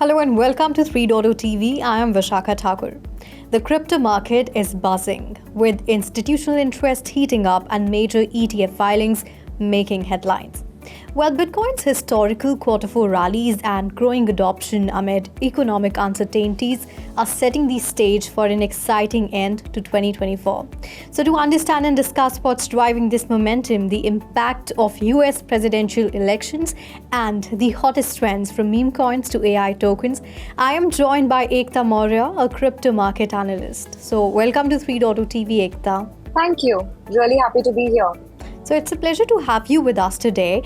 Hello and welcome to 3.0 TV. I am Vishakha Thakur. The crypto market is buzzing, with institutional interest heating up and major ETF filings making headlines. While Bitcoin's historical Q4 rallies and growing adoption amid economic uncertainties are setting the stage for an exciting end to 2024. So to understand and discuss what's driving this momentum, the impact of US presidential elections, and the hottest trends from meme coins to AI tokens, I am joined by Ekta Mourya, a crypto market analyst. So welcome to 3.0 TV, Ekta. Thank you. Really happy to be here. So it's a pleasure to have you with us today.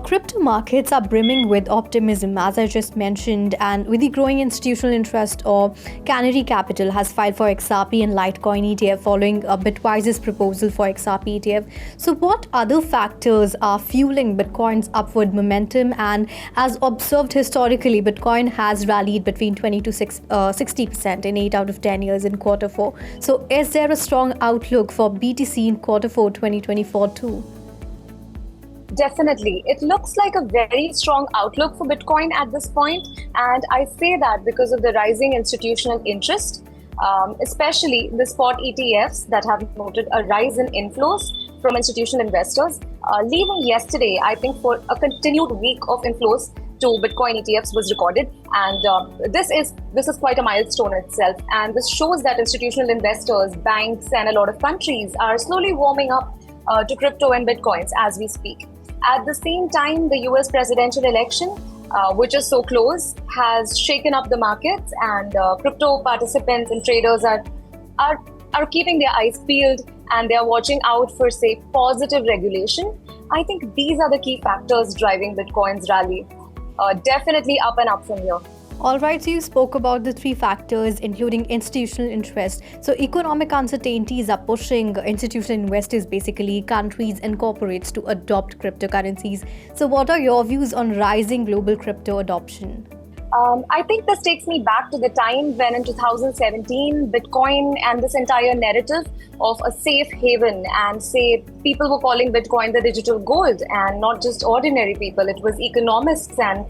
Crypto markets are brimming with optimism, as I just mentioned, and with the growing institutional interest, Canary Capital has filed for XRP and Litecoin ETF following Bitwise's proposal for XRP ETF. So what other factors are fueling Bitcoin's upward momentum? And as observed historically, Bitcoin has rallied between 20 to 60% in 8 out of 10 years in Q4. So is there a strong outlook for BTC in Q4 2024 too? Definitely. It looks like a very strong outlook for Bitcoin at this point, and I say that because of the rising institutional interest, especially the spot ETFs that have noted a rise in inflows from institutional investors. Leaving yesterday, I think for a continued week of inflows to Bitcoin ETFs was recorded, and this is quite a milestone itself. And this shows that institutional investors, banks, and a lot of countries are slowly warming up to crypto and Bitcoins as we speak. At the same time, the US presidential election, which is so close, has shaken up the markets, and crypto participants and traders are keeping their eyes peeled, and they are watching out for, say, positive regulation. I think these are the key factors driving Bitcoin's rally. Definitely up and up from here. All right, so you spoke about the three factors, including institutional interest. So economic uncertainties are pushing institutional investors, basically countries and corporates, to adopt cryptocurrencies. So what are your views on rising global crypto adoption? I think this takes me back to the time when in 2017, Bitcoin and this entire narrative of a safe haven, and say people were calling Bitcoin the digital gold, and not just ordinary people. It was economists and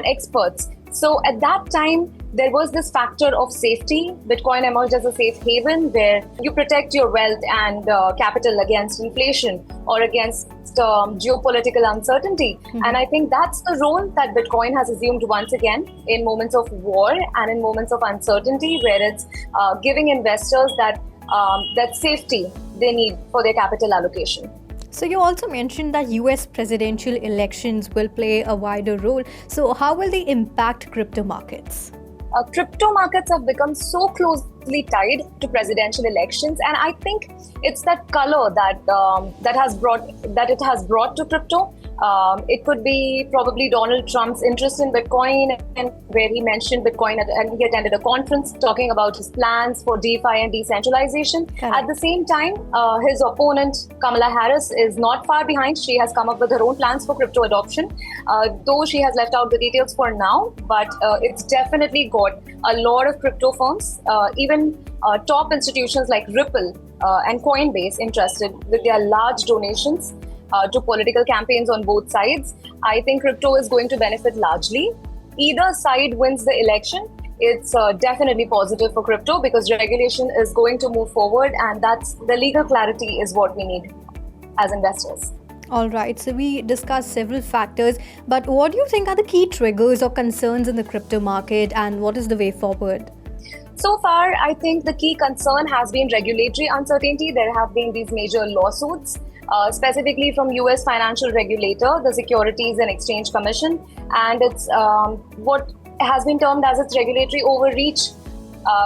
experts. So at that time, there was this factor of safety. Bitcoin emerged as a safe haven where you protect your wealth and capital against inflation or against geopolitical uncertainty. Mm-hmm. And I think that's the role that Bitcoin has assumed once again in moments of war and in moments of uncertainty, where it's giving investors that safety they need for their capital allocation. So you also mentioned that US presidential elections will play a wider role. So how will they impact crypto markets? Crypto markets have become so closely tied to presidential elections, and I think it's that color that it has brought to crypto. It could be probably Donald Trump's interest in Bitcoin, and where he mentioned Bitcoin and he attended a conference talking about his plans for DeFi and decentralization. Correct. At the same time, his opponent Kamala Harris is not far behind. She has come up with her own plans for crypto adoption, though she has left out the details for now. But it's definitely got a lot of crypto firms, even top institutions like Ripple and Coinbase interested with their large donations to political campaigns on both sides. I think crypto is going to benefit largely. Either side wins the election, it's definitely positive for crypto because regulation is going to move forward, and that's the legal clarity is what we need as investors. All right, so we discussed several factors, but what do you think are the key triggers or concerns in the crypto market, and what is the way forward? So far, I think the key concern has been regulatory uncertainty. There have been these major lawsuits, specifically from US financial regulator, the Securities and Exchange Commission, and it's what has been termed as its regulatory overreach,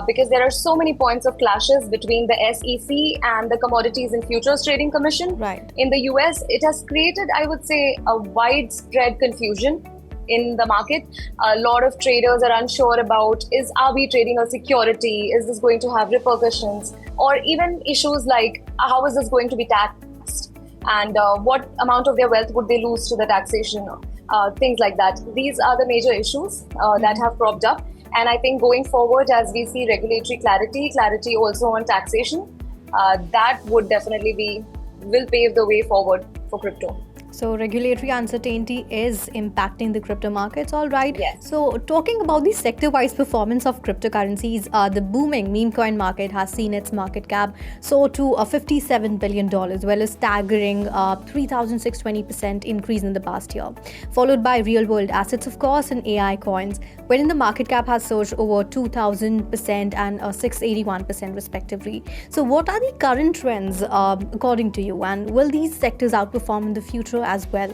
because there are so many points of clashes between the SEC and the Commodities and Futures Trading Commission. Right. In the US, it has created, I would say, a widespread confusion in the market. A lot of traders are unsure about, are we trading a security? Is this going to have repercussions? Or even issues like, how is this going to be taxed? And what amount of their wealth would they lose to the taxation? Things like that. These are the major issues that have cropped up. And I think going forward, as we see regulatory clarity also on taxation, that would definitely will pave the way forward for crypto. So regulatory uncertainty is impacting the crypto markets, all right. Yes. So talking about the sector-wise performance of cryptocurrencies, the booming meme coin market has seen its market cap soar to $57 billion, well a staggering 3,620% increase in the past year, followed by real-world assets, of course, and AI coins, wherein the market cap has surged over 2,000% and 681% respectively. So what are the current trends according to you, and will these sectors outperform in the future as well?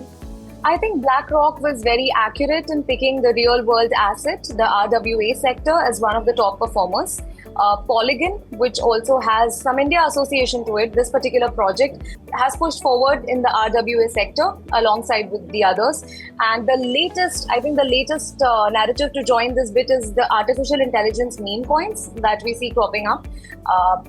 I think BlackRock was very accurate in picking the real world asset, the RWA sector, as one of the top performers. Polygon, which also has some India association to it, this particular project has pushed forward in the RWA sector alongside with the others. And the latest narrative to join this bit is the artificial intelligence meme coins that we see cropping up.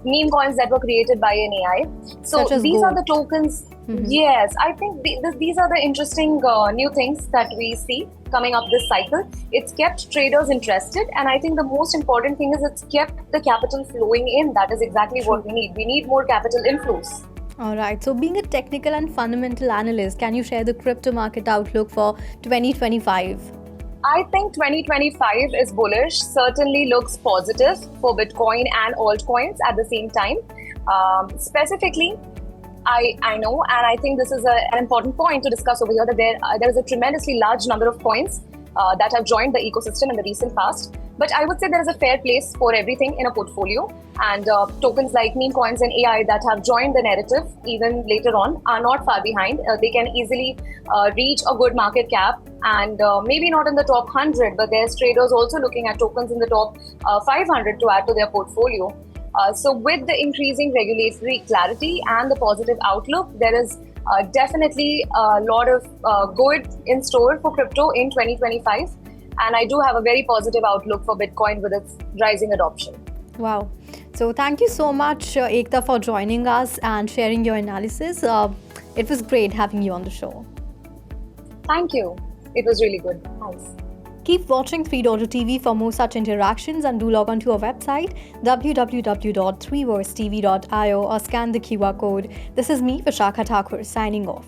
Meme coins that were created by an AI. So these are the tokens. Mm-hmm. Yes, I think these are the interesting new things that we see coming up this cycle. It's kept traders interested, and I think the most important thing is it's kept the capital flowing in. That is exactly what we need. We need more capital inflows. All right. So being a technical and fundamental analyst, can you share the crypto market outlook for 2025? I think 2025 is bullish, certainly looks positive for Bitcoin and altcoins at the same time. Specifically, I know, and I think this is an important point to discuss over here, that there is a tremendously large number of coins that have joined the ecosystem in the recent past. But I would say there is a fair place for everything in a portfolio, and tokens like meme coins and AI that have joined the narrative even later on are not far behind. They can easily reach a good market cap, and maybe not in the top 100, but there's traders also looking at tokens in the top 500 to add to their portfolio. So with the increasing regulatory clarity and the positive outlook, there is definitely a lot of good in store for crypto in 2025. And I do have a very positive outlook for Bitcoin with its rising adoption. Wow. So thank you so much, Ekta, for joining us and sharing your analysis. It was great having you on the show. Thank you. It was really good. Thanks. Keep watching 3.0 for more such interactions, and do log on to our website www.3versetv.io or scan the QR code. This is me, Vishakha Thakur, signing off.